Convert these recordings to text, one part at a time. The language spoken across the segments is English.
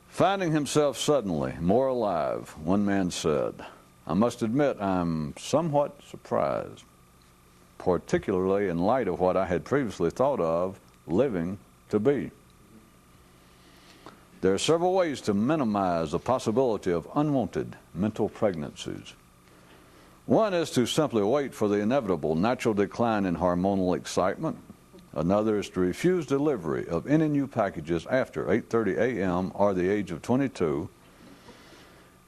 Finding himself suddenly more alive, one man said, "I must admit I'm somewhat surprised, particularly in light of what I had previously thought of living to be. There are several ways to minimize the possibility of unwanted mental pregnancies. One is to simply wait for the inevitable natural decline in hormonal excitement. Another is to refuse delivery of any new packages after 8:30 a.m. or the age of 22.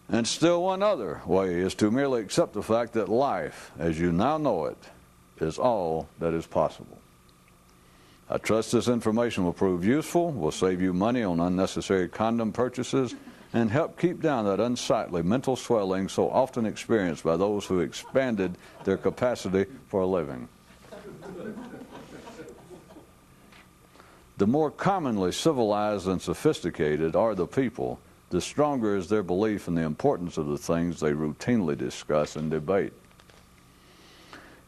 And still one other way is to merely accept the fact that life, as you now know it, is all that is possible. I trust this information will prove useful, will save you money on unnecessary condom purchases, and help keep down that unsightly mental swelling so often experienced by those who expanded their capacity for a living." The more commonly civilized and sophisticated are the people, the stronger is their belief in the importance of the things they routinely discuss and debate.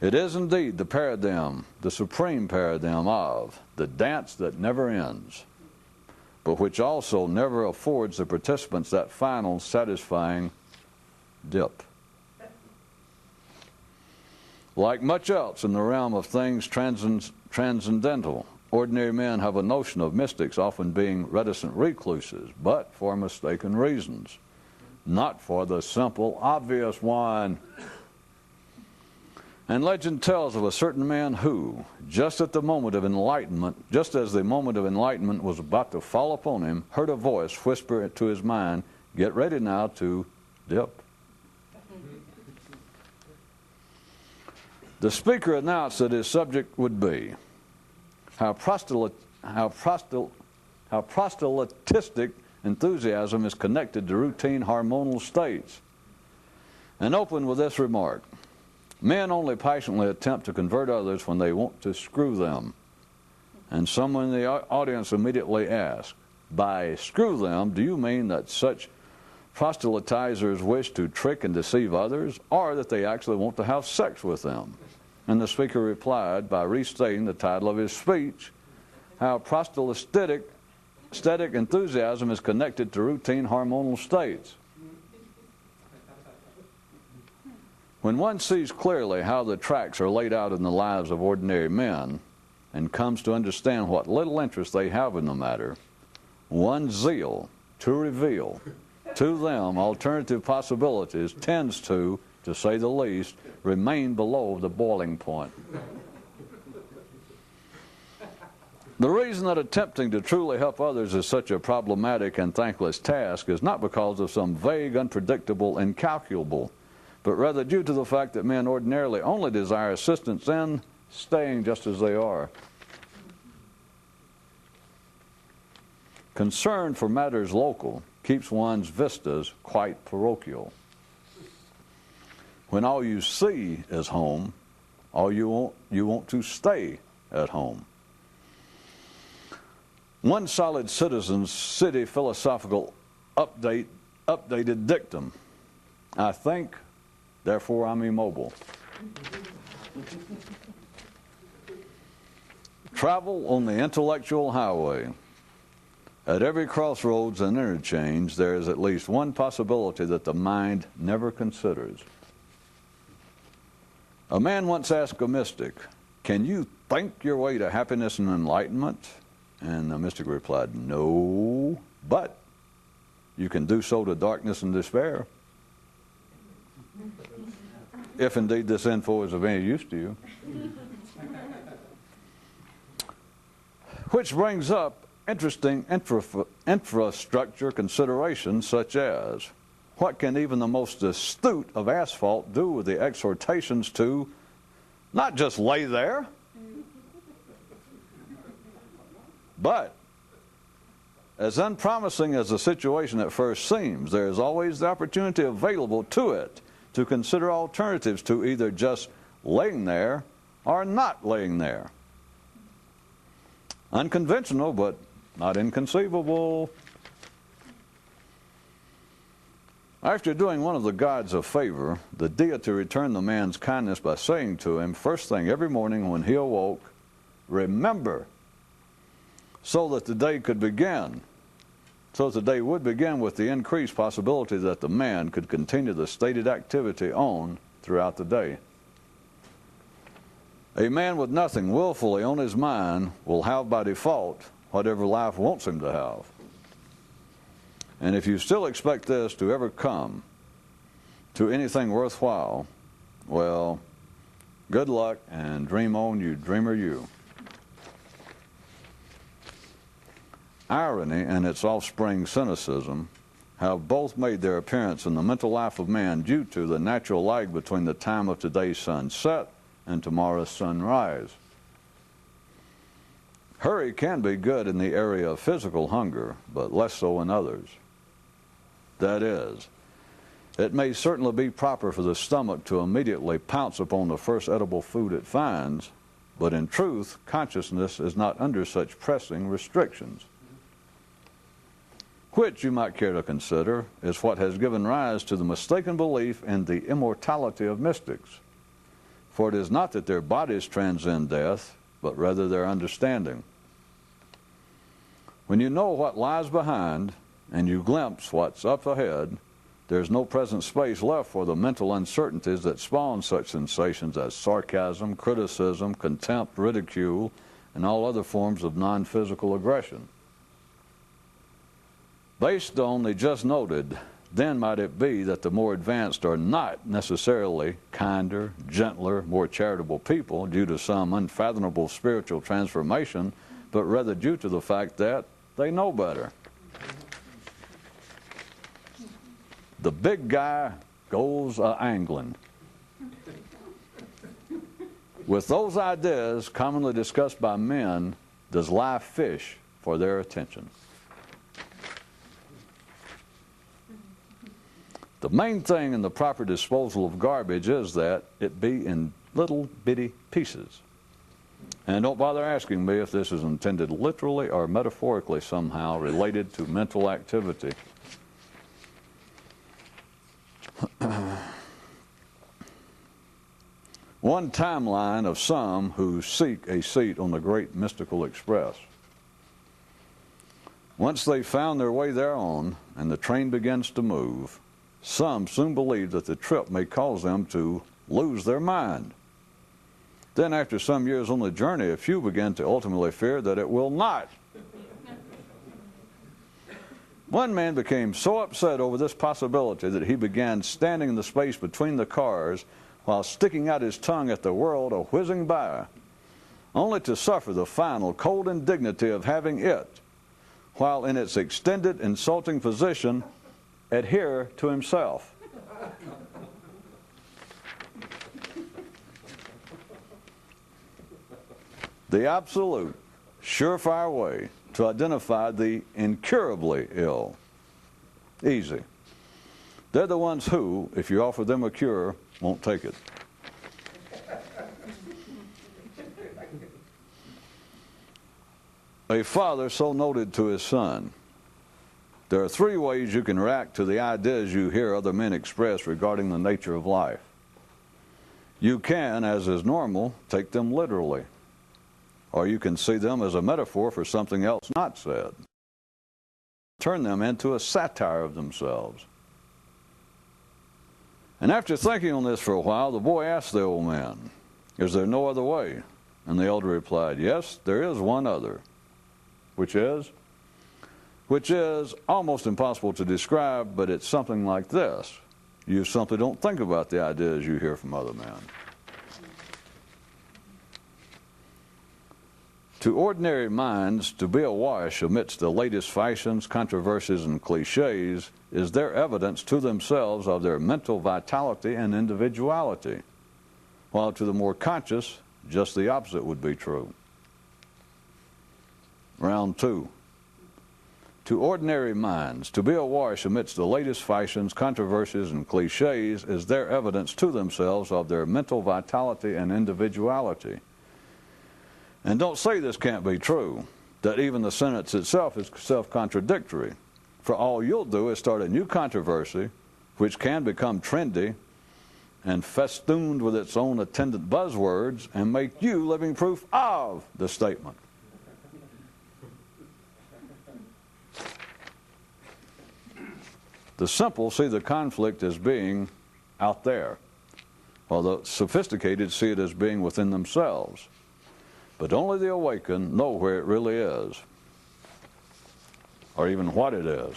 It is indeed the paradigm, the supreme paradigm of the dance that never ends, but which also never affords the participants that final satisfying dip. Like much else in the realm of things transcendental, ordinary men have a notion of mystics often being reticent recluses, but for mistaken reasons, not for the simple, obvious one. And legend tells of a certain man who, just as the moment of enlightenment was about to fall upon him, heard a voice whisper to his mind, "Get ready now to dip." The speaker announced that his subject would be how proselytistic enthusiasm is connected to routine hormonal states, and opened with this remark: "Men only passionately attempt to convert others when they want to screw them." And someone in the audience immediately asked, "By screw them, do you mean that such proselytizers wish to trick and deceive others, or that they actually want to have sex with them?" And the speaker replied by restating the title of his speech, how proselytic enthusiasm is connected to routine hormonal states. When one sees clearly how the tracks are laid out in the lives of ordinary men and comes to understand what little interest they have in the matter, one's zeal to reveal to them alternative possibilities tends to say the least, remain below the boiling point. The reason that attempting to truly help others is such a problematic and thankless task is not because of some vague, unpredictable, incalculable, but rather due to the fact that men ordinarily only desire assistance in staying just as they are. Concern for matters local keeps one's vistas quite parochial. When all you see is home, all you want to stay at home. One solid citizen's city philosophical updated dictum: "I think, therefore I'm immobile." Travel on the intellectual highway. At every crossroads and interchange, there is at least one possibility that the mind never considers. A man once asked a mystic, "Can you think your way to happiness and enlightenment?" And the mystic replied, "No, but you can do so to darkness and despair." If indeed this info is of any use to you. Which brings up interesting infrastructure considerations such as, what can even the most astute of asphalt do with the exhortations to not just lay there, but as unpromising as the situation at first seems, there is always the opportunity available to it to consider alternatives to either just laying there or not laying there. Unconventional, but not inconceivable. After doing one of the gods a favor, the deity returned the man's kindness by saying to him, first thing every morning when he awoke, "Remember, so that the day could begin. So that the day would begin with the increased possibility that the man could continue the stated activity on throughout the day. A man with nothing willfully on his mind will have by default whatever life wants him to have. And if you still expect this to ever come to anything worthwhile, well, good luck and dream on, you dreamer, you. Irony and its offspring cynicism have both made their appearance in the mental life of man due to the natural lag between the time of today's sunset and tomorrow's sunrise. Hurry can be good in the area of physical hunger, but less so in others. That is, it may certainly be proper for the stomach to immediately pounce upon the first edible food it finds, but in truth, consciousness is not under such pressing restrictions. Which, you might care to consider, is what has given rise to the mistaken belief in the immortality of mystics. For it is not that their bodies transcend death, but rather their understanding. When you know what lies behind, and you glimpse what's up ahead, there's no present space left for the mental uncertainties that spawn such sensations as sarcasm, criticism, contempt, ridicule, and all other forms of non-physical aggression. Based on the just noted, then might it be that the more advanced are not necessarily kinder, gentler, more charitable people due to some unfathomable spiritual transformation, but rather due to the fact that they know better. The big guy goes a-angling. With those ideas commonly discussed by men, does life fish for their attention. The main thing in the proper disposal of garbage is that it be in little bitty pieces. And don't bother asking me if this is intended literally or metaphorically somehow related to mental activity. One timeline of some who seek a seat on the great mystical express. Once they've found their way thereon and the train begins to move, some soon believe that the trip may cause them to lose their mind. Then after some years on the journey, a few begin to ultimately fear that it will not. One man became so upset over this possibility that he began standing in the space between the cars while sticking out his tongue at the world a-whizzing by, only to suffer the final cold indignity of having it, while in its extended, insulting position, adhere to himself. The absolute, surefire way to identify the incurably ill. Easy. They're the ones who, if you offer them a cure, won't take it. A father so noted to his son, there are 3 ways you can react to the ideas you hear other men express regarding the nature of life. You can, as is normal, take them literally, or you can see them as a metaphor for something else not said. Turn them into a satire of themselves. And after thinking on this for a while, the boy asked the old man, "Is there no other way?" And the elder replied, "Yes, there is one other." Which is almost impossible to describe, but it's something like this. You simply don't think about the ideas you hear from other men. To ordinary minds, to be awash amidst the latest fashions, controversies, and cliches is their evidence to themselves of their mental vitality and individuality, while to the more conscious, just the opposite would be true. Round 2. To ordinary minds, to be awash amidst the latest fashions, controversies, and cliches is their evidence to themselves of their mental vitality and individuality. And don't say this can't be true, that even the sentence itself is self-contradictory. For all you'll do is start a new controversy, which can become trendy and festooned with its own attendant buzzwords, and make you living proof of the statement. The simple see the conflict as being out there, while the sophisticated see it as being within themselves. But only the awakened know where it really is, or even what it is.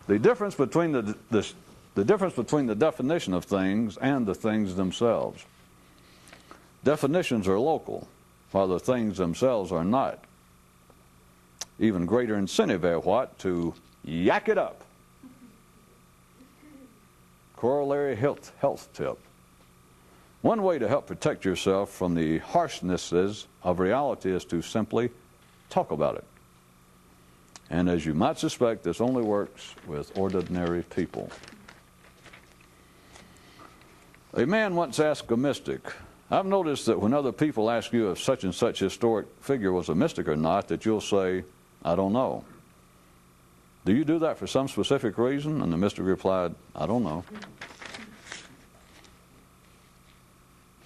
The difference between the difference between the definition of things and the things themselves. Definitions are local, while the things themselves are not. Even greater incentive, what? To yak it up. Corollary health tip. One way to help protect yourself from the harshnesses of reality is to simply talk about it. And as you might suspect, this only works with ordinary people. A man once asked a mystic, I've noticed that when other people ask you if such and such historic figure was a mystic or not, that you'll say, I don't know. Do you do that for some specific reason? And the mystic replied, I don't know.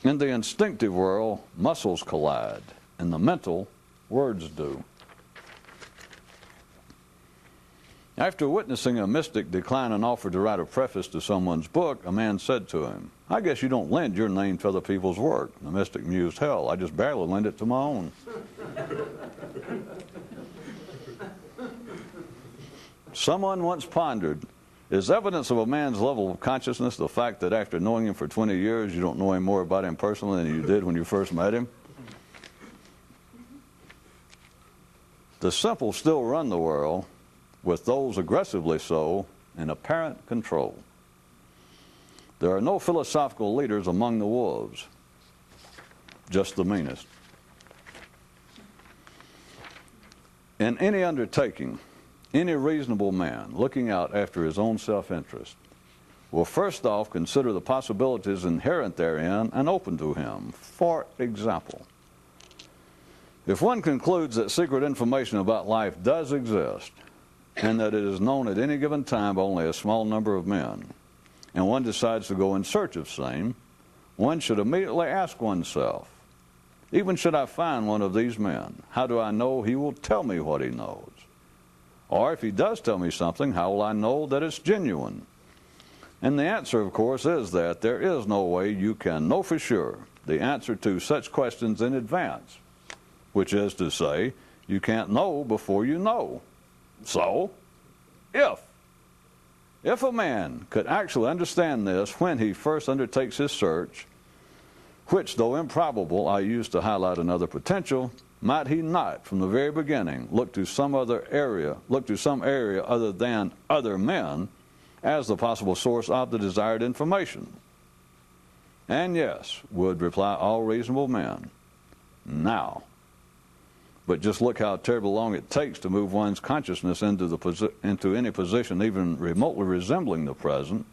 In the instinctive world, muscles collide. In the mental, words do. After witnessing a mystic decline an offer to write a preface to someone's book, a man said to him, I guess you don't lend your name to other people's work. The mystic mused, hell, I just barely lend it to my own. Someone once pondered, is evidence of a man's level of consciousness the fact that after knowing him for 20 years, you don't know him more about him personally than you did when you first met him? The simple still run the world, with those aggressively so in apparent control. There are no philosophical leaders among the wolves, just the meanest. In any undertaking, any reasonable man looking out after his own self-interest will first off consider the possibilities inherent therein and open to him. For example, if one concludes that secret information about life does exist and that it is known at any given time by only a small number of men, and one decides to go in search of same, one should immediately ask oneself, even should I find one of these men, how do I know he will tell me what he knows? Or if he does tell me something, how will I know that it's genuine? And the answer, of course, is that there is no way you can know for sure the answer to such questions in advance, which is to say, you can't know before you know. So, if a man could actually understand this when he first undertakes his search, which, though improbable, I use to highlight another potential, might he not, from the very beginning, look to some area other than other men as the possible source of the desired information? And yes, would reply all reasonable men, now. But just look how terribly long it takes to move one's consciousness into any position even remotely resembling the present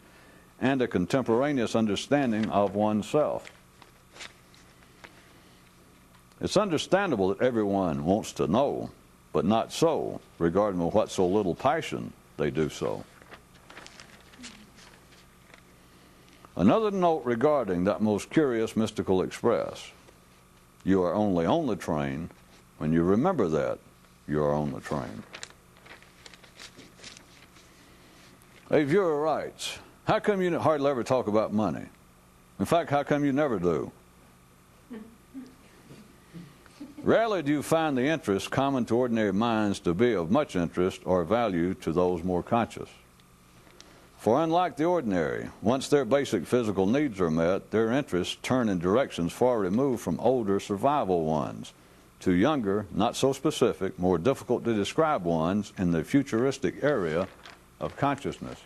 and a contemporaneous understanding of oneself. It's understandable that everyone wants to know, but not so, regarding with what so little passion they do so. Another note regarding that most curious mystical express. You are only on the train when you remember that you are on the train. A viewer writes, how come you hardly ever talk about money? In fact, how come you never do? Rarely do you find the interest common to ordinary minds to be of much interest or value to those more conscious. For unlike the ordinary, once their basic physical needs are met, their interests turn in directions far removed from older survival ones to younger, not so specific, more difficult to describe ones in the futuristic area of consciousness.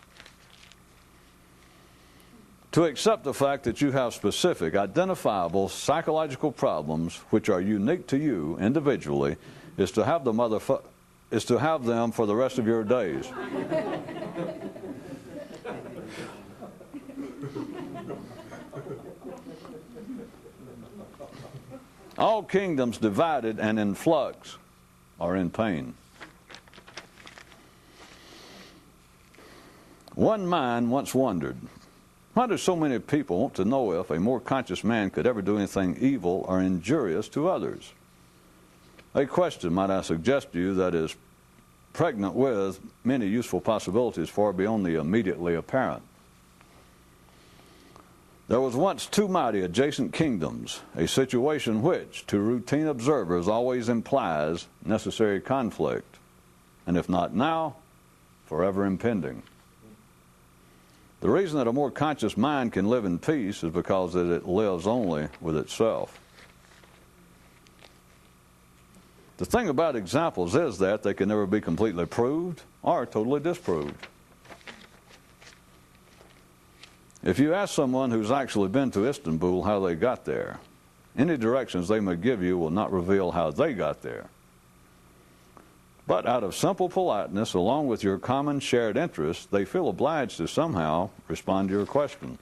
To accept the fact that you have specific, identifiable psychological problems which are unique to you individually is to have them for the rest of your days. All kingdoms divided and in flux are in pain. One mind once wondered, why do so many people want to know if a more conscious man could ever do anything evil or injurious to others? A question, might I suggest to you, that is pregnant with many useful possibilities far beyond the immediately apparent. There was once two mighty adjacent kingdoms, a situation which, to routine observers, always implies necessary conflict, and if not now, forever impending. The reason that a more conscious mind can live in peace is because that it lives only with itself. The thing about examples is that they can never be completely proved or totally disproved. If you ask someone who's actually been to Istanbul how they got there, any directions they may give you will not reveal how they got there. But out of simple politeness, along with your common shared interests, they feel obliged to somehow respond to your question.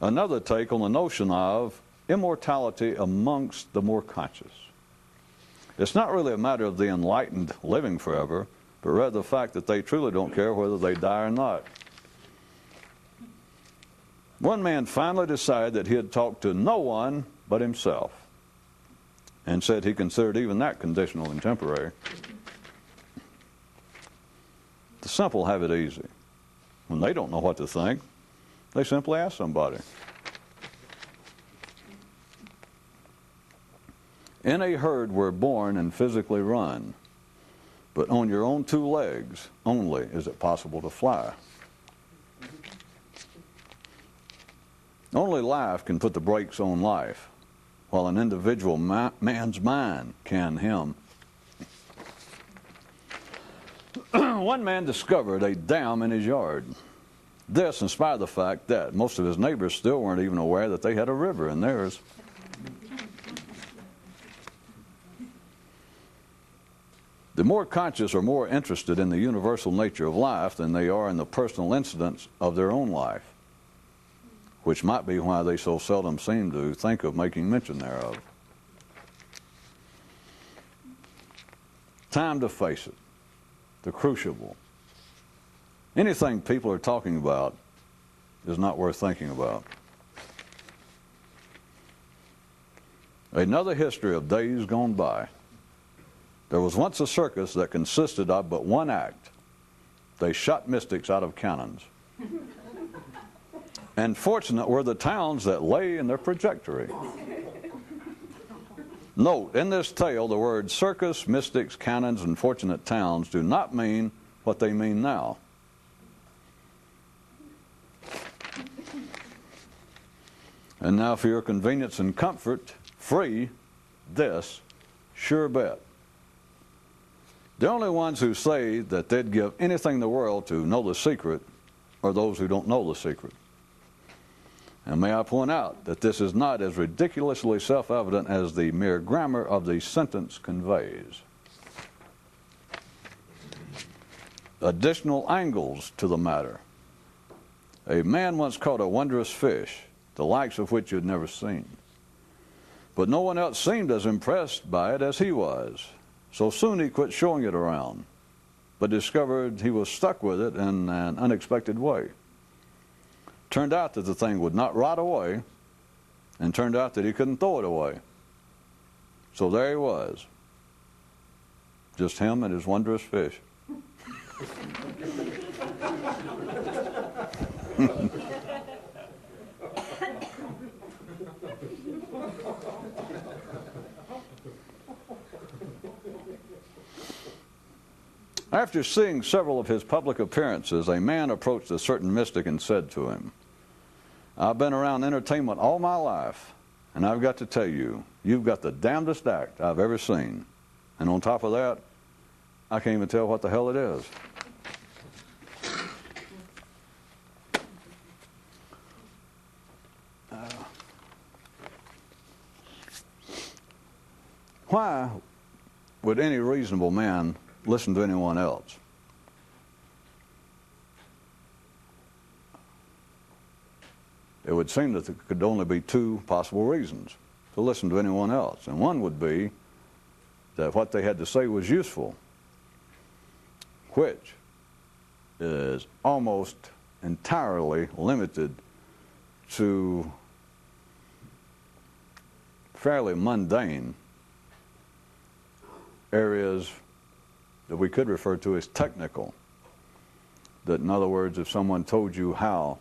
Another take on the notion of immortality amongst the more conscious. It's not really a matter of the enlightened living forever, but rather the fact that they truly don't care whether they die or not. One man finally decided that he had talked to no one but himself, and said he considered even that conditional and temporary. The simple have it easy. When they don't know what to think, they simply ask somebody. In a herd we're born and physically run, but on your own two legs only is it possible to fly. Only life can put the brakes on life, while an individual man's mind can him. One man discovered a dam in his yard. This in spite of the fact that most of his neighbors still weren't even aware that they had a river in theirs. The more conscious are more interested in the universal nature of life than they are in the personal incidents of their own life, which might be why they so seldom seem to think of making mention thereof. Time to face it, the crucible. Anything people are talking about is not worth thinking about. Another history of days gone by. There was once a circus that consisted of but one act. They shot mystics out of cannons. And fortunate were the towns that lay in their trajectory. Note, in this tale, the words circus, mystics, cannons, and fortunate towns do not mean what they mean now. And now for your convenience and comfort, free, this, sure bet. The only ones who say that they'd give anything in the world to know the secret are those who don't know the secret. And may I point out that this is not as ridiculously self-evident as the mere grammar of the sentence conveys. Additional angles to the matter. A man once caught a wondrous fish, the likes of which you'd never seen. But no one else seemed as impressed by it as he was. So soon he quit showing it around, but discovered he was stuck with it in an unexpected way. Turned out that the thing would not rot away, and turned out that he couldn't throw it away. So there he was, just him and his wondrous fish. After seeing several of his public appearances, a man approached a certain mystic and said to him, "I've been around entertainment all my life, and I've got to tell you, you've got the damnedest act I've ever seen. And on top of that, I can't even tell what the hell it is." Why would any reasonable man listen to anyone else? It would seem that there could only be two possible reasons to listen to anyone else. And one would be that what they had to say was useful, which is almost entirely limited to fairly mundane areas that we could refer to as technical. That, in other words, if someone told you how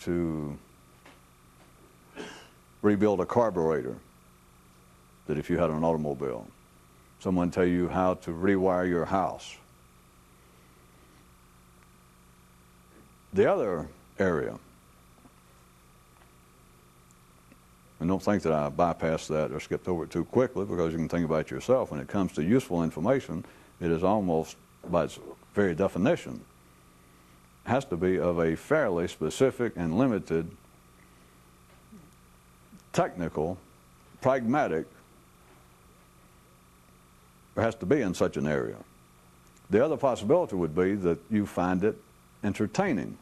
to rebuild a carburetor, that if you had an automobile, someone tell you how to rewire your house. The other area, and don't think that I bypassed that or skipped over it too quickly, because you can think about it yourself. When it comes to useful information, it is almost, by its very definition, has to be of a fairly specific and limited, technical, pragmatic, there has to be in such an area. The other possibility would be that you find it entertaining.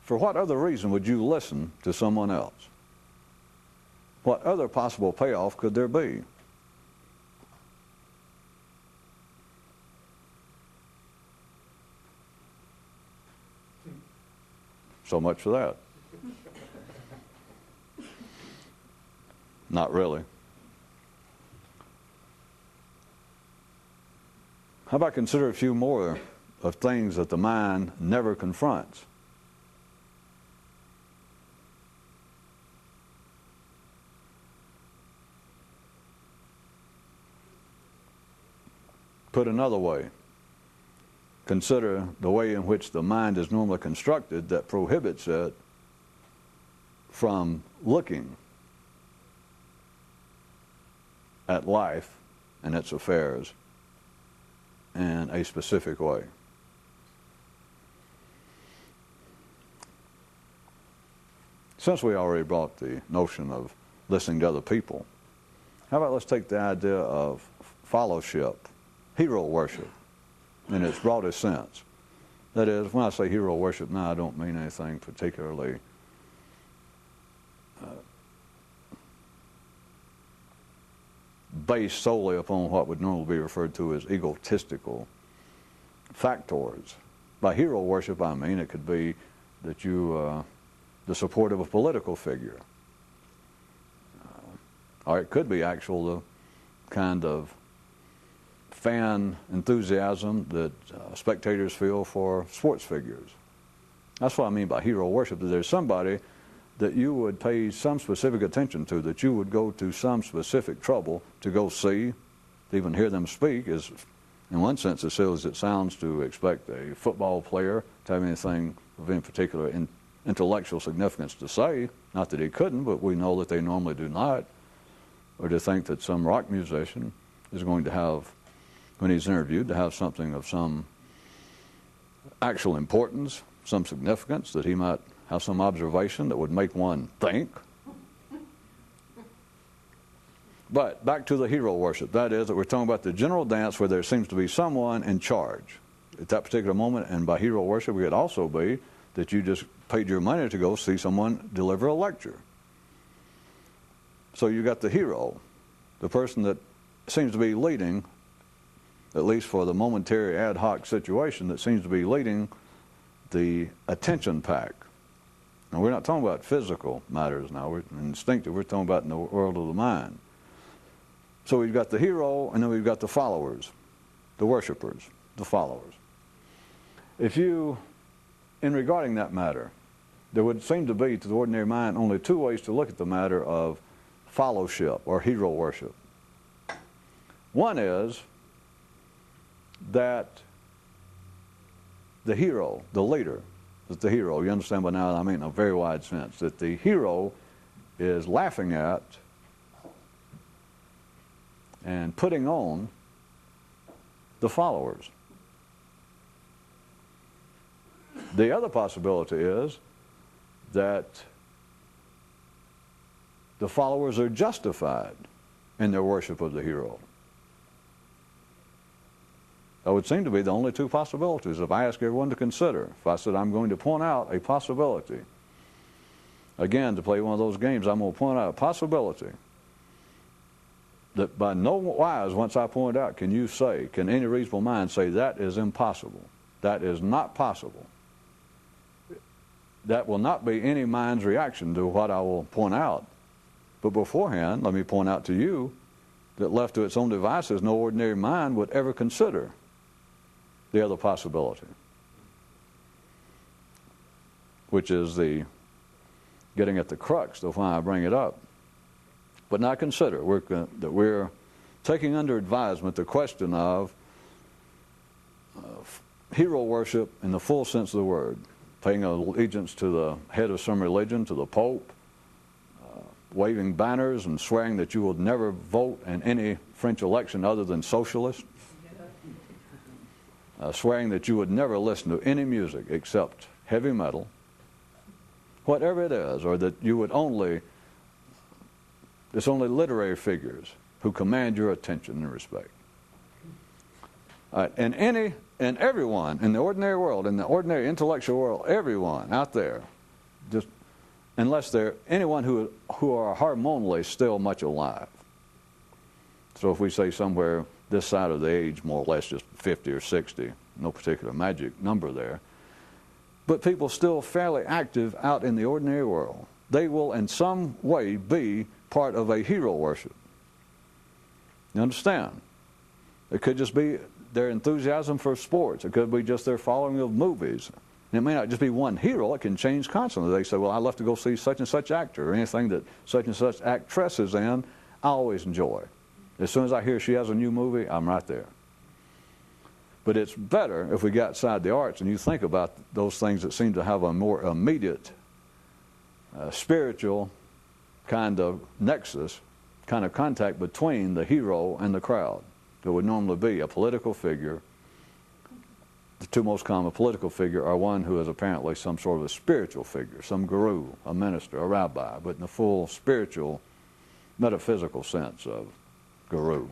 For what other reason would you listen to someone else? What other possible payoff could there be? So much for that. Not really. How about consider a few more of things that the mind never confronts? Put another way, consider the way in which the mind is normally constructed that prohibits it from looking at life and its affairs in a specific way. Since we already brought the notion of listening to other people, how about let's take the idea of fellowship, hero worship, in its broadest sense. That is, when I say hero worship now, I don't mean anything particularly based solely upon what would normally be referred to as egotistical factors. By hero worship, I mean it could be that you, the support of a political figure, or it could be actual the kind of fan enthusiasm that spectators feel for sports figures. That's what I mean by hero worship, that there's somebody that you would pay some specific attention to, that you would go to some specific trouble to go see, to even hear them speak, is in one sense as silly as it sounds to expect a football player to have anything of any particular intellectual significance to say. Not that he couldn't, but we know that they normally do not. Or to think that some rock musician is going to have, when he's interviewed, to have something of some actual importance, some significance, that he might have some observation that would make one think. But back to the hero worship. That is, that we're talking about the general dance where there seems to be someone in charge at that particular moment. And by hero worship, it could also be that you just paid your money to go see someone deliver a lecture. So you got the hero, the person that seems to be leading, at least for the momentary ad hoc situation, that seems to be leading the attention pack. Now, we're not talking about physical matters now. We're instinctive. We're talking about in the world of the mind. So we've got the hero, and then we've got the followers, the worshipers, the followers. If you, in regarding that matter, there would seem to be, to the ordinary mind, only two ways to look at the matter of fellowship or hero worship. One is that the hero, the leader, that the hero, you understand by now I mean in a very wide sense, that the hero is laughing at and putting on the followers. The other possibility is that the followers are justified in their worship of the hero. That would seem to be the only two possibilities if I ask everyone to consider. If I said I'm going to point out a possibility, again, to play one of those games, I'm going to point out a possibility that by no wise, once I point out, can you say, can any reasonable mind say that is impossible? That is not possible. That will not be any mind's reaction to what I will point out, But beforehand, let me point out to you that left to its own devices, no ordinary mind would ever consider the other possibility, which is the getting at the crux of why I bring it up. But now consider that we're taking under advisement the question of hero worship in the full sense of the word, paying allegiance to the head of some religion, to the Pope, waving banners and swearing that you will never vote in any French election other than socialist, swearing that you would never listen to any music except heavy metal, whatever it is, or that you would it's only literary figures who command your attention and respect. And everyone in the ordinary world, in the ordinary intellectual world, everyone out there, just unless they're anyone who are hormonally still much alive. So if we say somewhere this side of the age, more or less just 50 or 60, no particular magic number there, but people still fairly active out in the ordinary world, they will in some way be part of a hero worship. You understand? It could just be their enthusiasm for sports. It could be just their following of movies. And it may not just be one hero. It can change constantly. They say, well, I love to go see such and such actor, or anything that such and such actress is in, I always enjoy. As soon as I hear she has a new movie, I'm right there. But it's better if we get outside the arts and you think about those things that seem to have a more immediate, spiritual kind of nexus, kind of contact between the hero and the crowd. There would normally be a political figure. The two most common political figure are one who is apparently some sort of a spiritual figure, some guru, a minister, a rabbi, but in the full spiritual, metaphysical sense of guru.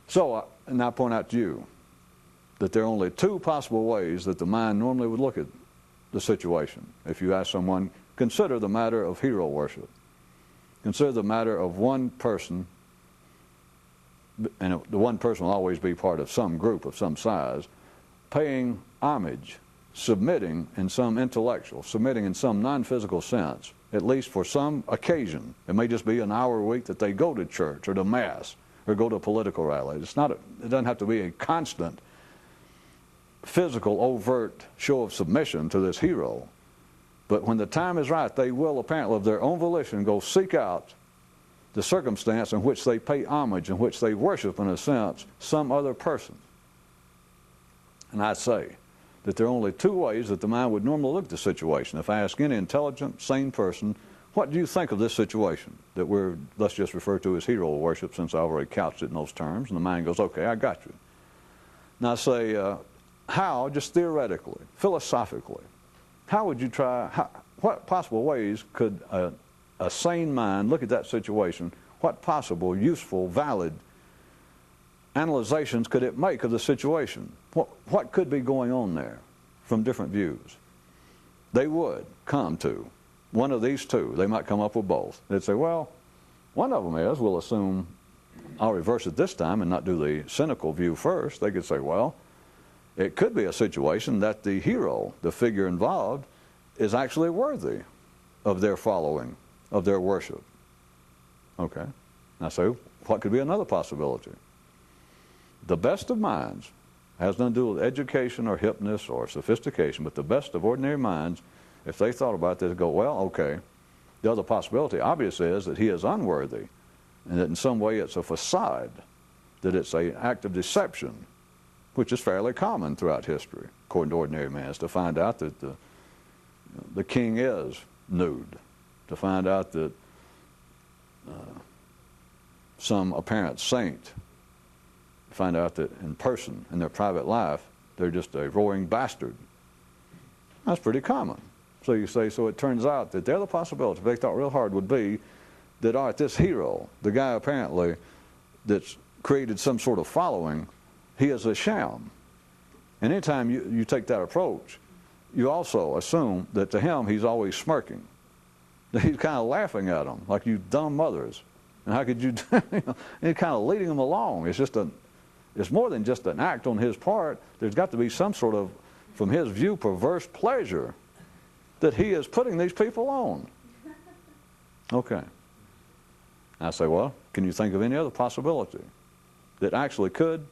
So, and I point out to you that there are only two possible ways that the mind normally would look at the situation. If you ask someone, consider the matter of hero worship. Consider the matter of one person, and the one person will always be part of some group of some size, paying homage, submitting in some intellectual, submitting in some non-physical sense, at least for some occasion. It may just be an hour a week that they go to church or to mass or go to a political rally. It doesn't have to be a constant physical, overt show of submission to this hero. But when the time is right, they will apparently of their own volition go seek out the circumstance in which they pay homage, in which they worship, in a sense, some other person. And I say that there are only two ways that the mind would normally look at the situation. If I ask any intelligent, sane person, what do you think of this situation that let's just refer to as hero worship, since I've already couched it in those terms, and the mind goes, okay, I got you. Now I say, how, just theoretically, philosophically, how would you what possible ways could a sane mind look at that situation? What possible, useful, valid analyzations could it make of the situation? What could be going on there from different views? They would come to one of these two. They might come up with both. They'd say, well, one of them is, we'll assume, I'll reverse it this time and not do the cynical view first. They could say, well, it could be a situation that the hero, the figure involved, is actually worthy of their following, of their worship. Okay. Now, so what could be another possibility? The best of minds has nothing to do with education or hipness or sophistication, but the best of ordinary minds, if they thought about this, go, well, okay, the other possibility obviously is that he is unworthy, and that in some way it's a facade, that it's an act of deception, which is fairly common throughout history, according to ordinary minds, to find out that the king is nude, to find out that some apparent saint, find out that in person, in their private life, they're just a roaring bastard. That's pretty common. So you say, so it turns out that the other possibility, if they thought real hard, would be that, all right, this hero, the guy apparently that's created some sort of following, he is a sham. And anytime you take that approach, you also assume that to him he's always smirking. That he's kind of laughing at them, like you dumb mothers. And how could you, and he's kind of leading them along. It's more than just an act on his part. There's got to be some sort of, from his view, perverse pleasure that he is putting these people on. Okay. I say, well, can you think of any other possibility that actually could?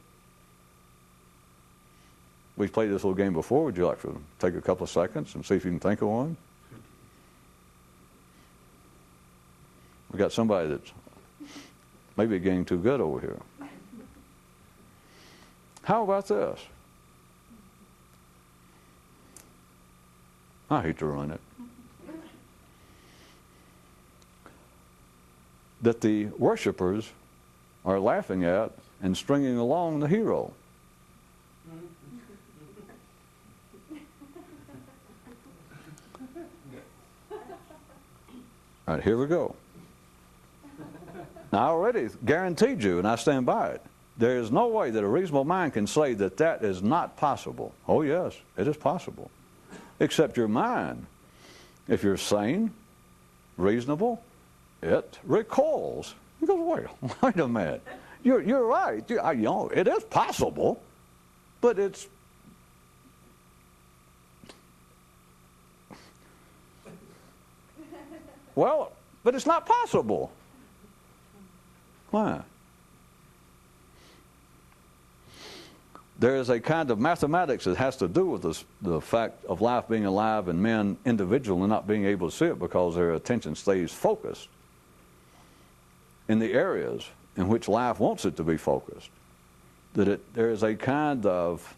We've played this little game before. Would you like to take a couple of seconds and see if you can think of one? We got somebody that's maybe getting too good over here. How about this? I hate to ruin it. That the worshipers are laughing at and stringing along the hero. All right, here we go. Now, I already guaranteed you, and I stand by it, there is no way that a reasonable mind can say that that is not possible. Oh, yes, it is possible. Except your mind, if you're sane, reasonable, it recoils. It goes, wait a minute. You're right. It is possible, but it's... Well, but it's not possible. Why? There is a kind of mathematics that has to do with the fact of life being alive and men individually not being able to see it because their attention stays focused in the areas in which life wants it to be focused. There is a kind of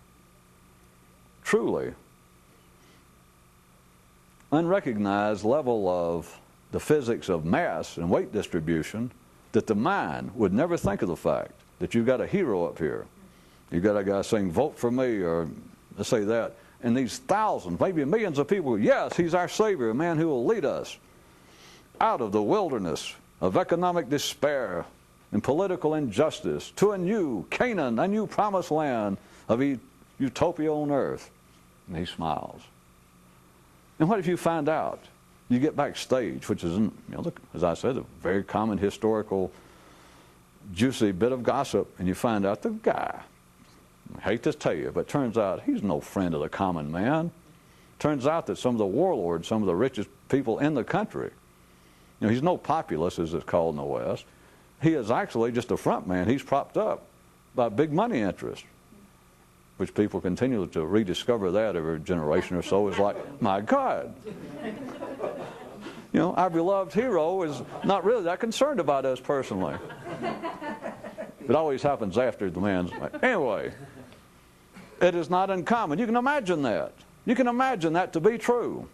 truly unrecognized level of the physics of mass and weight distribution that the mind would never think of the fact that you've got a hero up here. You've got a guy saying, vote for me, or let's say that. And these thousands, maybe millions of people, yes, he's our Savior, a man who will lead us out of the wilderness of economic despair and political injustice to a new Canaan, a new promised land of utopia on earth. And he smiles. And what if you find out? You get backstage, which is, as I said, a very common historical, juicy bit of gossip, and you find out the guy, I hate to tell you, but turns out he's no friend of the common man. Turns out that some of the warlords, some of the richest people in the country, he's no populist, as it's called in the West. He is actually just a front man. He's propped up by big money interests, which people continue to rediscover that every generation or so. Is like, my God. Our beloved hero is not really that concerned about us personally. It always happens after the man's... Anyway, it is not uncommon. You can imagine that. You can imagine that to be true.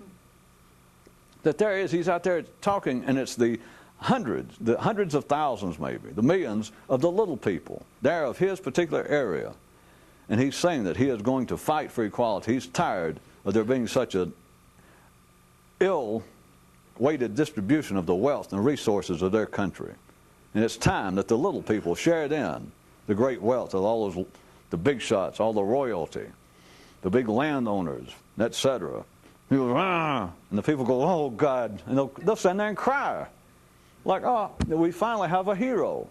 That he's out there talking, and it's the hundreds of thousands maybe, the millions of the little people there of his particular area. And he's saying that he is going to fight for equality. He's tired of there being such an ill-weighted distribution of the wealth and resources of their country. And it's time that the little people shared in the great wealth of all those, the big shots, all the royalty, the big landowners, etc. People, and the people go, oh God, and they'll stand there and cry. Like, oh, we finally have a hero.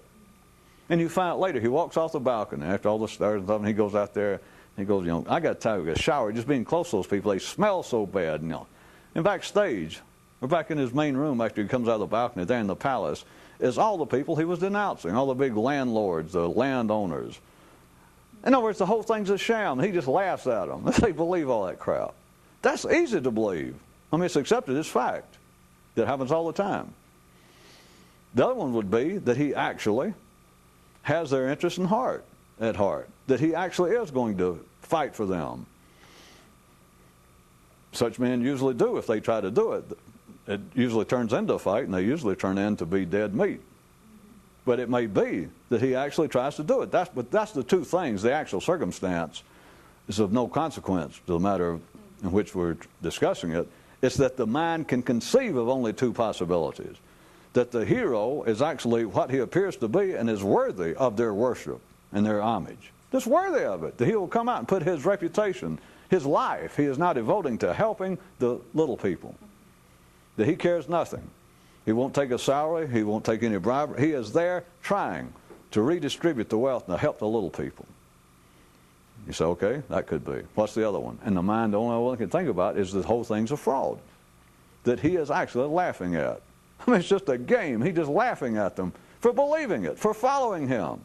And you find out later, he walks off the balcony after all the stars and stuff, and he goes out there, and he goes, I got to tell you, a shower, just being close to those people, they smell so bad, And backstage, or back in his main room after he comes out of the balcony there in the palace, is all the people he was denouncing, all the big landlords, the landowners. In other words, the whole thing's a sham. He just laughs at them. They believe all that crap. That's easy to believe. It's accepted as fact. That happens all the time. The other one would be that he actually has their interest at heart, that he actually is going to fight for them. Such men usually do if they try to do it. It usually turns into a fight, and they usually turn into be dead meat. But it may be that he actually tries to do it. But that's the two things. The actual circumstance is of no consequence to the matter in which we're discussing it. It's that the mind can conceive of only two possibilities. That the hero is actually what he appears to be and is worthy of their worship and their homage. Just worthy of it. That he will come out and put his reputation, his life, he is now devoting to helping the little people. That he cares nothing. He won't take a salary. He won't take any bribery. He is there trying to redistribute the wealth and to help the little people. You say, okay, that could be. What's the other one? And the mind, the only one I can think about is the whole thing's a fraud. That he is actually laughing at. It's just a game. He's just laughing at them for believing it, for following him.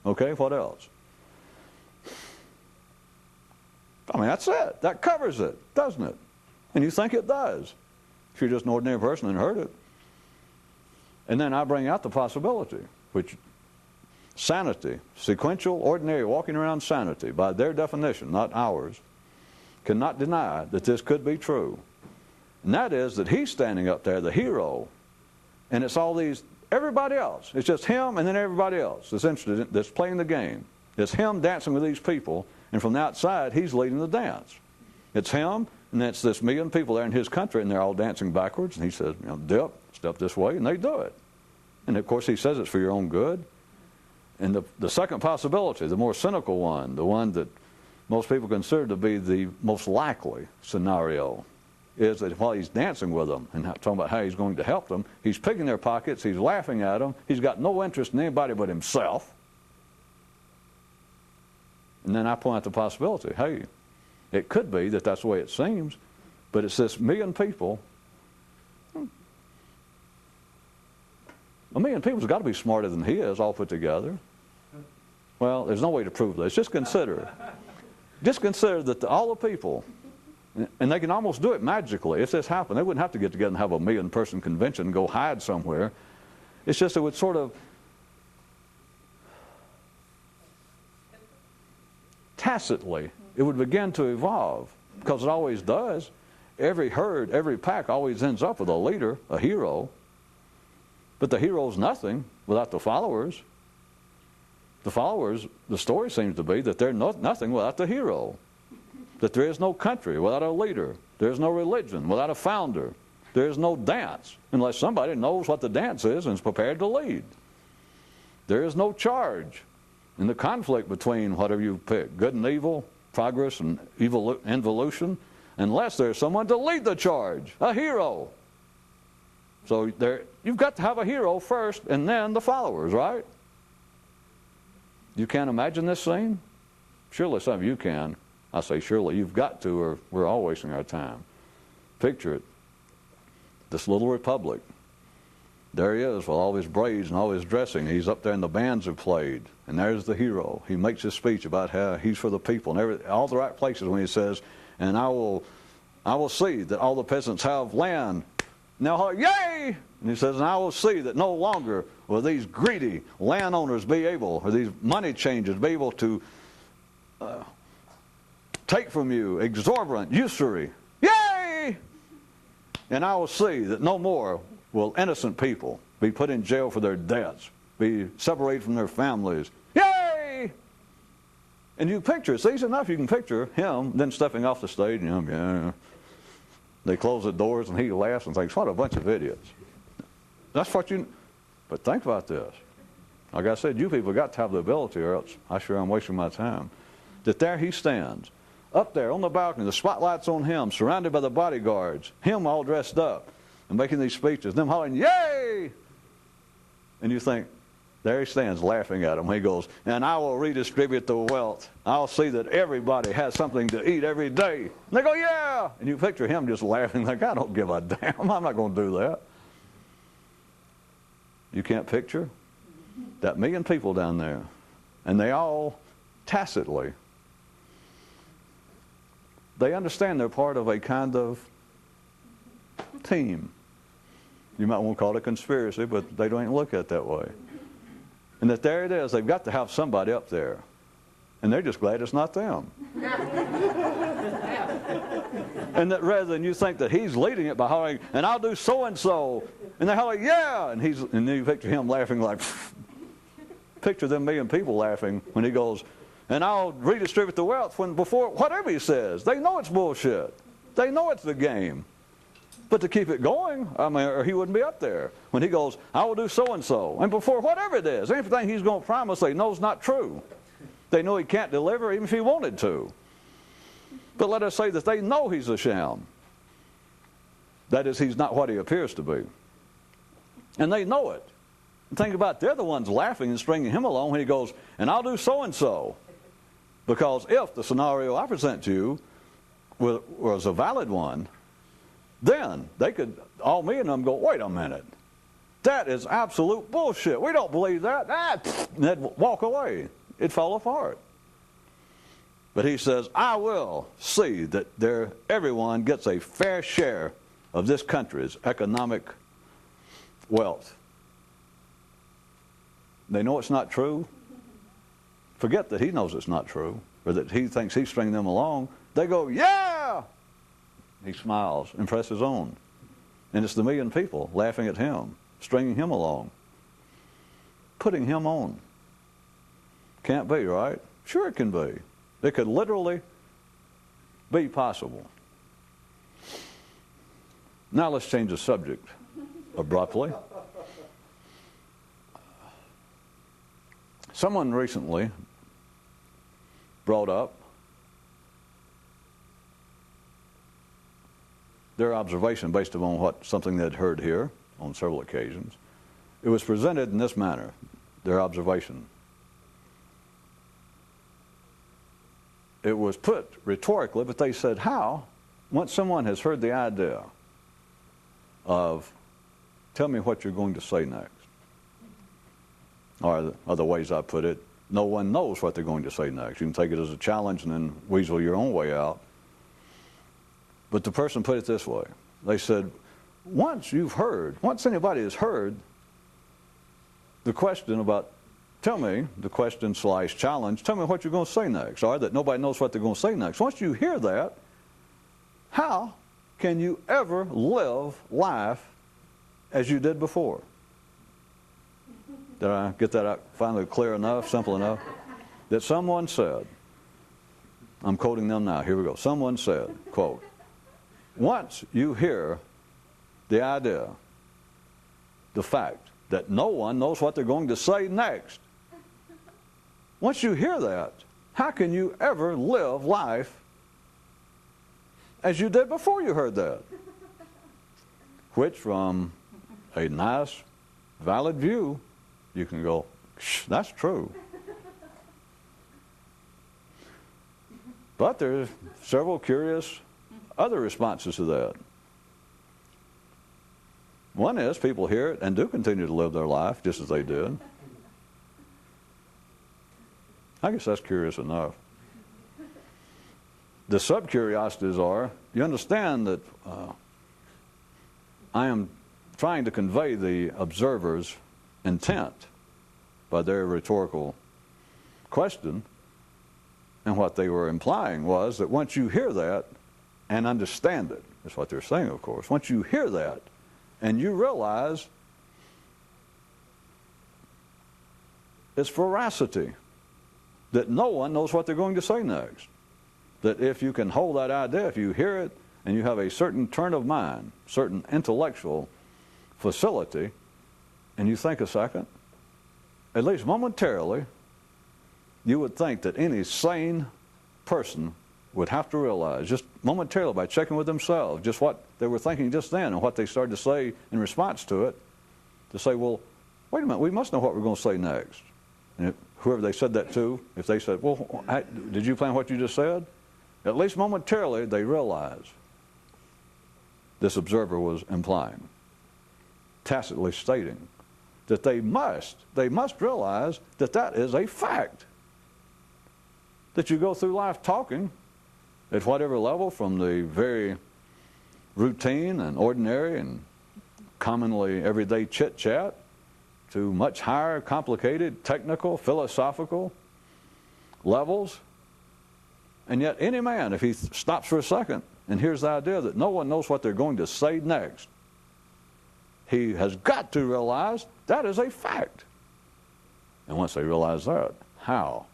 Okay, what else? I mean, that's it. That covers it, doesn't it? And you think it does, if you're just an ordinary person and heard it. And then I bring out the possibility, which sanity, sequential, ordinary, walking around sanity, by their definition, not ours, cannot deny that this could be true. And that is that he's standing up there, the hero, and it's all these, everybody else. It's just him and then everybody else that's interested, that's playing the game. It's him dancing with these people, and from the outside, he's leading the dance. It's him, and it's this million people there in his country, and they're all dancing backwards, and he says, you know, step this way, and they do it. And of course, he says it's for your own good. And the second possibility, the more cynical one, the one that most people consider to be the most likely scenario, is that while he's dancing with them and talking about how he's going to help them, he's picking their pockets, he's laughing at them, he's got no interest in anybody but himself. And then I point out the possibility, hey, it could be that that's the way it seems, but it's this million people. A million people's got to be smarter than he is, all put together. Well, there's no way to prove this. Just consider that all the people, and they can almost do it magically. If this happened, they wouldn't have to get together and have a million-person convention and go hide somewhere. It's just it would sort of tacitly, it would begin to evolve, because it always does. Every herd, every pack always ends up with a leader, a hero. But the hero's nothing without the followers. The followers, the story seems to be that they're nothing without the hero. That there is no country without a leader. There is no religion without a founder. There is no dance unless somebody knows what the dance is and is prepared to lead. There is no charge in the conflict between whatever you pick, good and evil, progress and involution, unless there's someone to lead the charge, a hero. So you've got to have a hero first and then the followers, right? You can't imagine this scene? Surely some of you can. I say surely, you've got to, or we're all wasting our time. Picture it. This little republic. There he is with all his braids and all his dressing. He's up there and the bands have played. And there's the hero. He makes his speech about how he's for the people and all the right places when he says, and I will see that all the peasants have land. Now, yay! And he says, and I will see that no longer will these greedy landowners be able, or these money changers be able to take from you exorbitant usury. Yay! And I will see that no more will innocent people be put in jail for their debts, be separated from their families. Yay! And you picture, it's easy enough, you can picture him then stepping off the stage, and yeah. They close the doors and he laughs and thinks, what a bunch of idiots. That's what but think about this. Like I said, you people got to have the ability, or else I sure I'm wasting my time. That there he stands, up there on the balcony, the spotlight's on him, surrounded by the bodyguards, him all dressed up and making these speeches, them hollering, yay! And you think, there he stands laughing at him. He goes, and I will redistribute the wealth. I'll see that everybody has something to eat every day. And they go, yeah! And you picture him just laughing like, I don't give a damn. I'm not going to do that. You can't picture that million people down there. And they all tacitly, they understand they're part of a kind of team. You might want to call it a conspiracy, but they don't look at it that way. And that there it is, they've got to have somebody up there. And they're just glad it's not them. And that rather than you think that he's leading it by hollering, and I'll do so-and-so. And they're hollering, yeah! And then you picture him laughing like, picture them million people laughing when he goes, and I'll redistribute the wealth when before, whatever he says. They know it's bullshit. They know it's the game. But to keep it going, I mean, or he wouldn't be up there. When he goes, I will do so-and-so. And before whatever it is, anything he's going to promise, they know is not true. They know he can't deliver even if he wanted to. But let us say that they know he's a sham. That is, he's not what he appears to be. And they know it. And think about, they're the ones laughing and stringing him along when he goes, and I'll do so-and-so. Because if the scenario I present to you was a valid one, then they could, all me and them go, wait a minute. That is absolute bullshit. We don't believe that. And they'd walk away. It'd fall apart. But he says, I will see that everyone gets a fair share of this country's economic wealth. They know it's not true. Forget that he knows it's not true, or that he thinks he's stringing them along. They go, yeah! He smiles and presses on. And it's the million people laughing at him, stringing him along, putting him on. Can't be, right? Sure it can be. It could literally be possible. Now let's change the subject abruptly. Someone recently brought up their observation based upon something they'd heard here on several occasions. It was presented in this manner, their observation. It was put rhetorically, but they said, how, once someone has heard the idea of, tell me what you're going to say next, or other ways I put it, no one knows what they're going to say next. You can take it as a challenge and then weasel your own way out. But the person put it this way. They said, once anybody has heard the question about, tell me, the question / challenge, tell me what you're going to say next, or that nobody knows what they're going to say next. Once you hear that, how can you ever live life as you did before? Did I get that out finally clear enough, simple enough? That someone said, I'm quoting them now, here we go. Someone said, quote, once you hear the idea, the fact that no one knows what they're going to say next, once you hear that, how can you ever live life as you did before you heard that? Which, from a nice, valid view, you can go, that's true. But there's several curious other responses to that. One is people hear it and do continue to live their life just as they did. I guess that's curious enough. The sub-curiosities are, you understand that I am trying to convey the observer's intent by their rhetorical question, and what they were implying was that once you hear that and understand it, that's what they're saying, of course, once you hear that and you realize its veracity, that no one knows what they're going to say next, that if you can hold that idea, if you hear it and you have a certain turn of mind, certain intellectual facility, and you think a second, at least momentarily, you would think that any sane person would have to realize, just momentarily by checking with themselves, just what they were thinking just then and what they started to say in response to it, to say, well, wait a minute, we must know what we're going to say next. And if whoever they said that to, if they said, well, did you plan what you just said? At least momentarily, they realize this observer was implying, tacitly stating, that they must realize that that is a fact. That you go through life talking at whatever level, from the very routine and ordinary and commonly everyday chit-chat to much higher, complicated, technical, philosophical levels. And yet any man, if he stops for a second and hears the idea that no one knows what they're going to say next, he has got to realize that is a fact. And once they realize that, how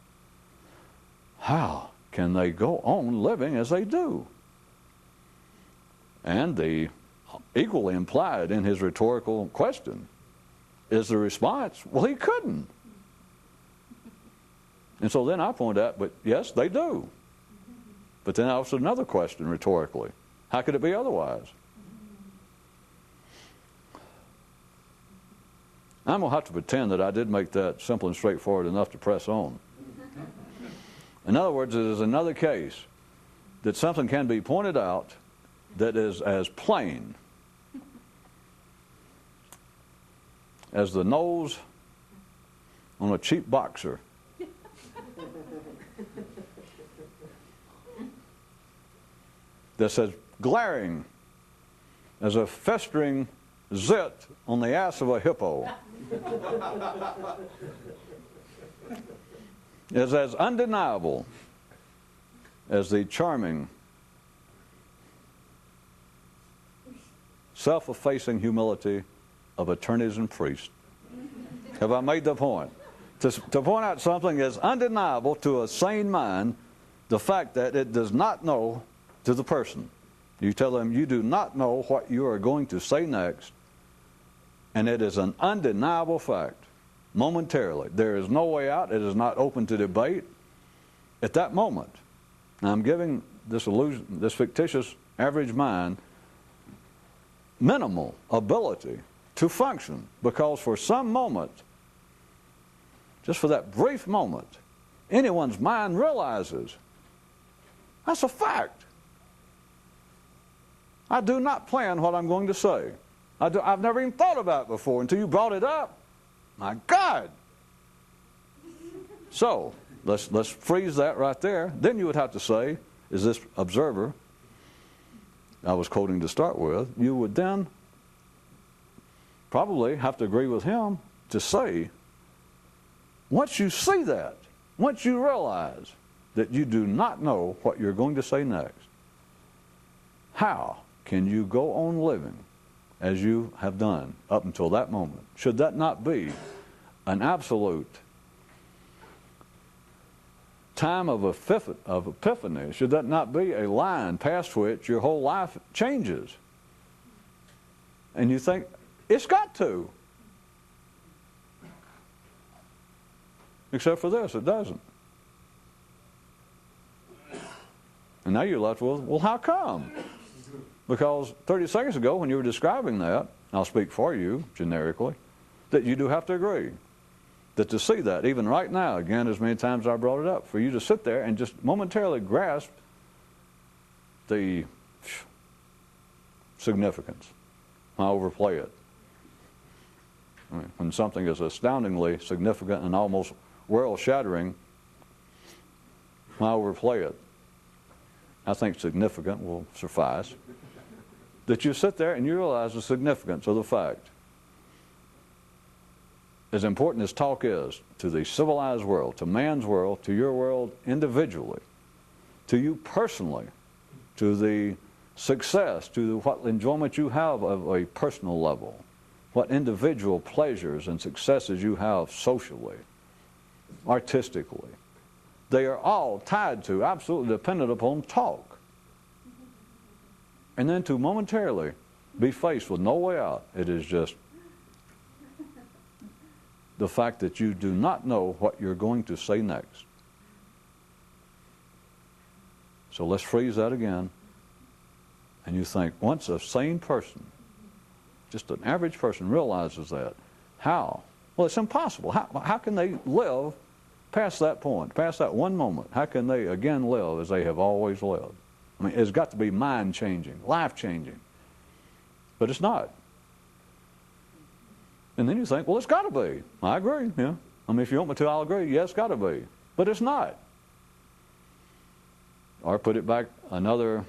can they go on living as they do? And the equally implied in his rhetorical question is the response, well, he couldn't. And so then I point out, but yes, they do. But then I asked another question rhetorically. How could it be otherwise? I'm going to have to pretend that I did make that simple and straightforward enough to press on. In other words, it is another case that something can be pointed out that is as plain as the nose on a cheap boxer. That's as glaring as a festering zit on the ass of a hippo. Is as undeniable as the charming, self-effacing humility of attorneys and priests. Have I made the point? To point out something as undeniable to a sane mind, the fact that it does not know to the person. You tell them you do not know what you are going to say next, and it is an undeniable fact, momentarily. There is no way out. It is not open to debate. At that moment, now I'm giving this illusion, this fictitious average mind, minimal ability to function, because for some moment, just for that brief moment, anyone's mind realizes that's a fact. I do not plan what I'm going to say. I've never even thought about it before until you brought it up. My God! So, let's freeze that right there. Then you would have to say, is this observer I was quoting to start with, you would then probably have to agree with him to say, once you see that, once you realize that you do not know what you're going to say next, how can you go on living as you have done up until that moment? Should that not be an absolute time of epiphany? Should that not be a line past which your whole life changes? And you think, it's got to. Except for this, it doesn't. And now you're left with, well, how come? Because 30 seconds ago, when you were describing that, I'll speak for you generically, that you do have to agree. That to see that, even right now, again, as many times I brought it up, for you to sit there and just momentarily grasp the significance. I overplay it. I mean, when something is astoundingly significant and almost world-shattering, I overplay it. I think significant will suffice. That you sit there and you realize the significance of the fact. As important as talk is to the civilized world, to man's world, to your world individually, to you personally, to the success, to what enjoyment you have of a personal level, what individual pleasures and successes you have socially, artistically, they are all tied to, absolutely dependent upon talk. And then to momentarily be faced with no way out, it is just the fact that you do not know what you're going to say next. So let's freeze that again. And you think, once a sane person, just an average person, realizes that, how? Well, it's impossible. How can they live past that point, past that one moment? How can they again live as they have always lived? I mean, it's got to be mind-changing, life-changing. But it's not. And then you think, well, it's got to be. I agree, yeah. I mean, if you want me to, I'll agree. Yeah, it's got to be. But it's not. Or put it back another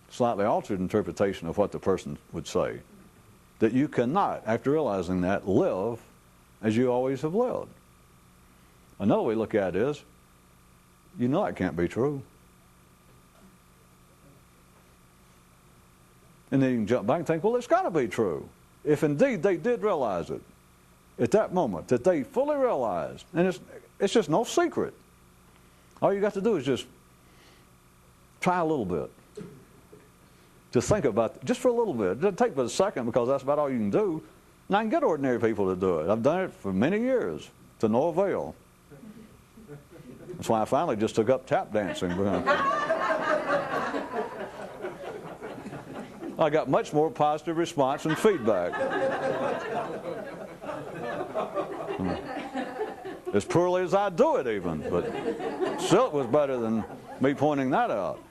slightly altered interpretation of what the person would say. That you cannot, after realizing that, live as you always have lived. Another way to look at it is, you know it can't be true. And then you can jump back and think, well, it's got to be true. If indeed they did realize it at that moment, that they fully realized, and it's just no secret. All you got to do is just try a little bit. To think about it, just for a little bit. It doesn't take but a second, because that's about all you can do. And I can get ordinary people to do it. I've done it for many years, to no avail. That's why I finally just took up tap dancing. I got much more positive response and feedback. As poorly as I do it even, but still it was better than me pointing that out.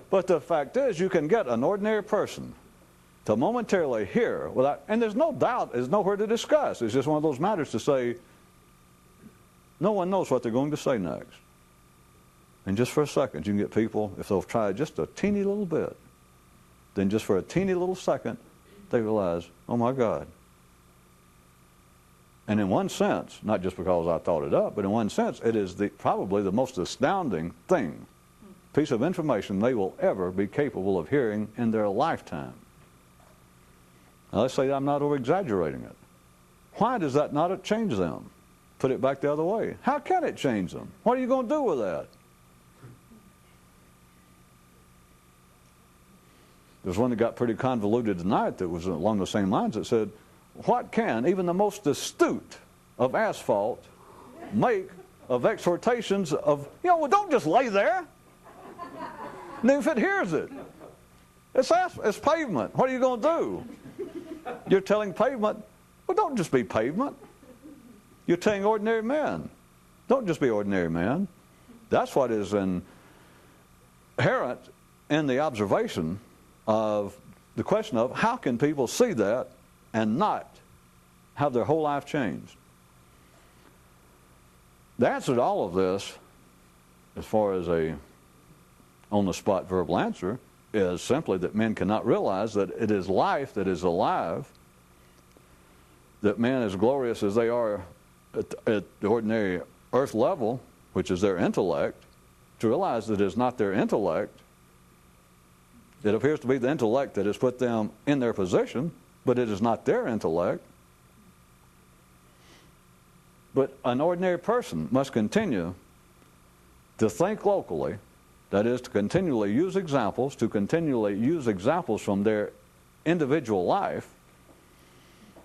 But the fact is, you can get an ordinary person to momentarily hear without, and there's no doubt, there's nowhere to discuss. It's just one of those matters to say, no one knows what they're going to say next. And just for a second, you can get people, if they'll try just a teeny little bit, then just for a teeny little second, they realize, oh my God. And in one sense, not just because I thought it up, but in one sense, it is probably the most astounding piece of information they will ever be capable of hearing in their lifetime. Now let's say I'm not over-exaggerating it. Why does that not change them? Put it back the other way. How can it change them? What are you going to do with that? There's one that got pretty convoluted tonight that was along the same lines that said, what can even the most astute of asphalt make of exhortations of, well, don't just lay there. And if it hears it, it's pavement. What are you going to do? You're telling pavement, well, don't just be pavement. You're telling ordinary men, don't just be ordinary men. That's what is inherent in the observation of the question of how can people see that and not have their whole life changed? The answer to all of this, as far as a on-the-spot verbal answer, is simply that men cannot realize that it is life that is alive, that men, as glorious as they are at the ordinary earth level, which is their intellect, to realize that it is not their intellect. It appears to be the intellect that has put them in their position, but it is not their intellect. But an ordinary person must continue to think locally, that is, to continually use examples from their individual life,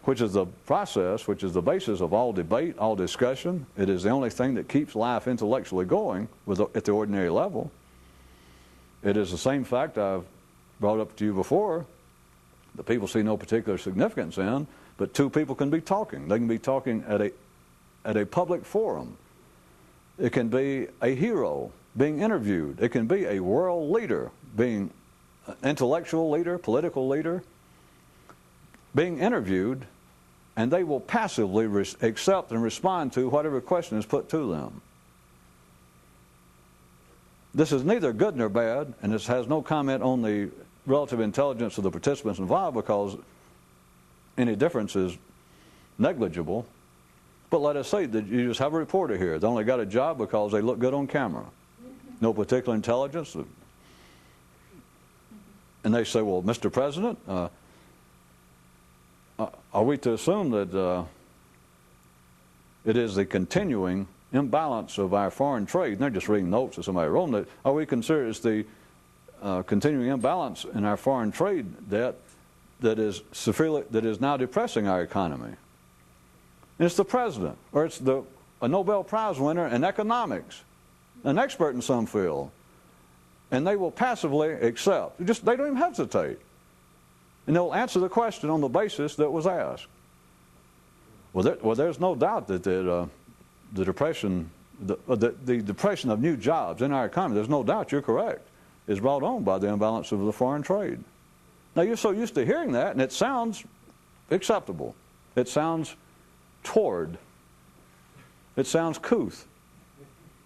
which is the process, which is the basis of all debate, all discussion. It is the only thing that keeps life intellectually going at the ordinary level. It is the same fact I've brought up to you before that people see no particular significance in, but two people can be talking. They can be talking at a public forum. It can be a hero being interviewed. It can be a world leader, being an intellectual leader, political leader, being interviewed, and they will passively accept and respond to whatever question is put to them. This is neither good nor bad, and this has no comment on the relative intelligence of the participants involved, because any difference is negligible. But let us say that you just have a reporter here. They only got a job because they look good on camera. No particular intelligence. And they say, well, Mr. President, are we to assume that it is the continuing imbalance of our foreign trade? And they're just reading notes that somebody wrote that. Are we considered it's the continuing imbalance in our foreign trade debt that is now depressing our economy? And it's the president, or it's a Nobel Prize winner in economics, an expert in some field, and they will passively accept. They don't even hesitate. And they'll answer the question on the basis that was asked. Well, there's no doubt that the depression of new jobs in our economy, there's no doubt, you're correct, is brought on by the imbalance of the foreign trade. Now, you're so used to hearing that, and it sounds acceptable. It sounds toward. It sounds couth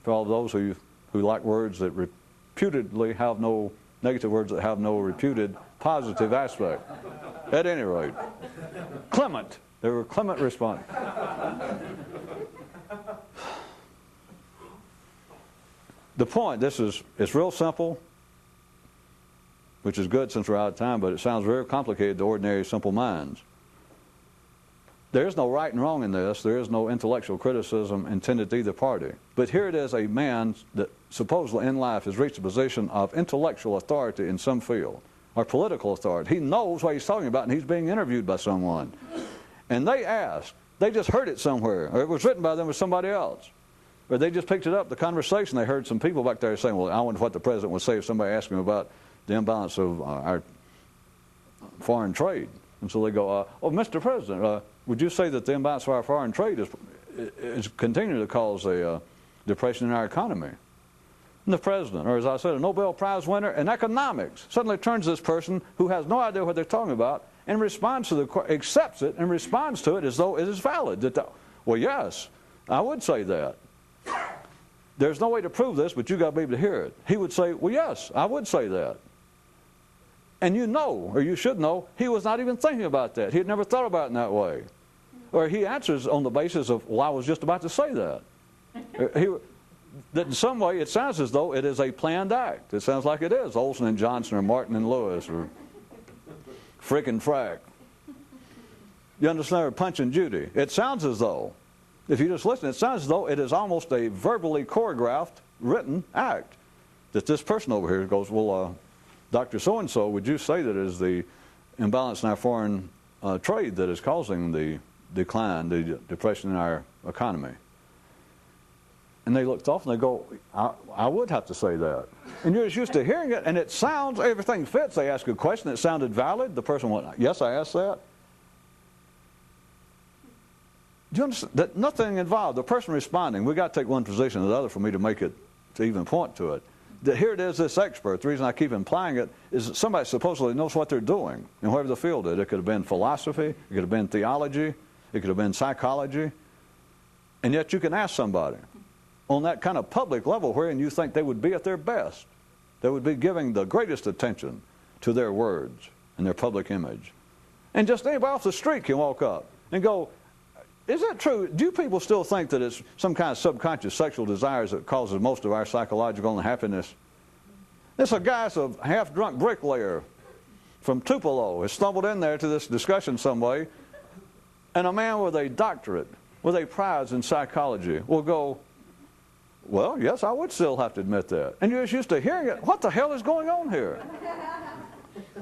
for all those who like words that reputedly have no, negative words that have no reputed positive aspect. At any rate, clement. There were clement response. The point, it's real simple, which is good since we're out of time, but it sounds very complicated to ordinary simple minds. There is no right and wrong in this. There is no intellectual criticism intended to either party. But here it is, a man that supposedly in life has reached a position of intellectual authority in some field, or political authority. He knows what he's talking about, and he's being interviewed by someone. And they asked, they just heard it somewhere, or it was written by them with somebody else. Or they just picked it up, the conversation. They heard some people back there saying, well, I wonder what the president would say if somebody asked him about the imbalance of our foreign trade. And so they go, oh, Mr. President, would you say that the imbalance of our foreign trade is continuing to cause a depression in our economy? And the president, or as I said, a Nobel Prize winner in economics, suddenly turns to this person who has no idea what they're talking about and responds to accepts it and responds to it as though it is valid. Well, yes, I would say that. There's no way to prove this, but you got to be able to hear it. He would say, well, yes, I would say that. And you know, or you should know, he was not even thinking about that. He had never thought about it in that way. Or he answers on the basis of, well, I was just about to say that. That in some way it sounds as though it is a planned act. It sounds like it is. Olson and Johnson or Martin and Lewis or Frick and Frack. You understand? Or Punch and Judy. It sounds as though, if you just listen, it sounds as though it is almost a verbally choreographed, written act. That this person over here goes, well, Dr. So-and-so, would you say that it is the imbalance in our foreign trade that is causing the decline, the depression in our economy? And they look thoughtful and they go, I would have to say that. And you're just used to hearing it, and it sounds, everything fits. They ask a question that sounded valid. The person went, yes, I asked that. Do you understand? That nothing involved. The person responding, we've got to take one position or the other for me to make it, to even point to it. That here it is, this expert. The reason I keep implying it is that somebody supposedly knows what they're doing in whatever the field is. It could have been philosophy, it could have been theology, it could have been psychology. And yet you can ask somebody on that kind of public level wherein you think they would be at their best. They would be giving the greatest attention to their words and their public image. And just anybody off the street can walk up and go, is that true? Do people still think that it's some kind of subconscious sexual desires that causes most of our psychological unhappiness? This a guy, a half-drunk bricklayer from Tupelo has stumbled in there to this discussion some way, and a man with a doctorate, with a prize in psychology, will go, well, yes, I would still have to admit that. And you're just used to hearing it. What the hell is going on here?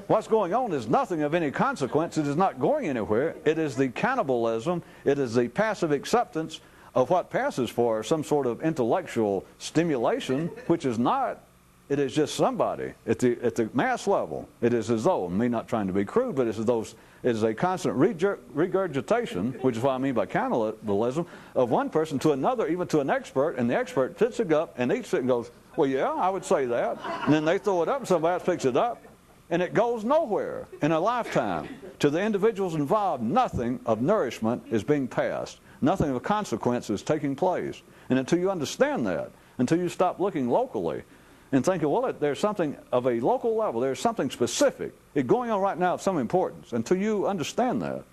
What's going on is nothing of any consequence. It is not going anywhere. It is the cannibalism. It is the passive acceptance of what passes for some sort of intellectual stimulation, which is not. It is just somebody at the mass level. It is as though, me not trying to be crude, but it's as though it is a constant regurgitation, which is what I mean by cannibalism, of one person to another, even to an expert, and the expert picks it up and eats it and goes, well, yeah, I would say that. And then they throw it up and somebody else picks it up, and it goes nowhere in a lifetime. To the individuals involved, nothing of nourishment is being passed. Nothing of consequence is taking place. And until you understand that, until you stop looking locally, and thinking, well, there's something of a local level, there's something specific going on right now of some importance. Until you understand that,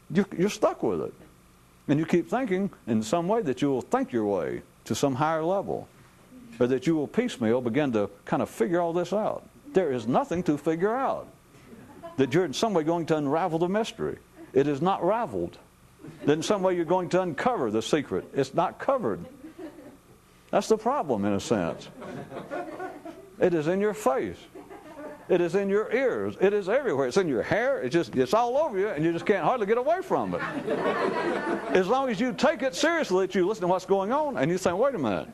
you're stuck with it. And you keep thinking in some way that you will think your way to some higher level, or that you will piecemeal begin to kind of figure all this out. There is nothing to figure out. That you're in some way going to unravel the mystery. It is not raveled. That in some way you're going to uncover the secret. It's not covered. That's the problem, in a sense. It is in your face. It is in your ears. It is everywhere. It's in your hair. It's all over you, and you just can't hardly get away from it. As long as you take it seriously, that you listen to what's going on, and you think, wait a minute.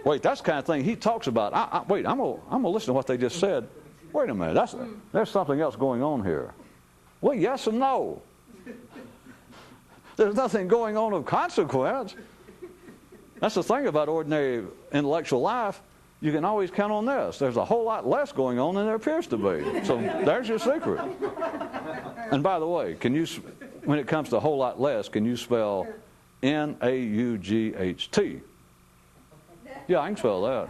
Wait, that's the kind of thing he talks about. Wait, I'm gonna listen to what they just said. Wait a minute. There's something else going on here. Well, yes and no. There's nothing going on of consequence. That's the thing about ordinary intellectual life. You can always count on this. There's a whole lot less going on than there appears to be. So there's your secret. And by the way, when it comes to a whole lot less, can you spell N-A-U-G-H-T? Yeah, I can spell that.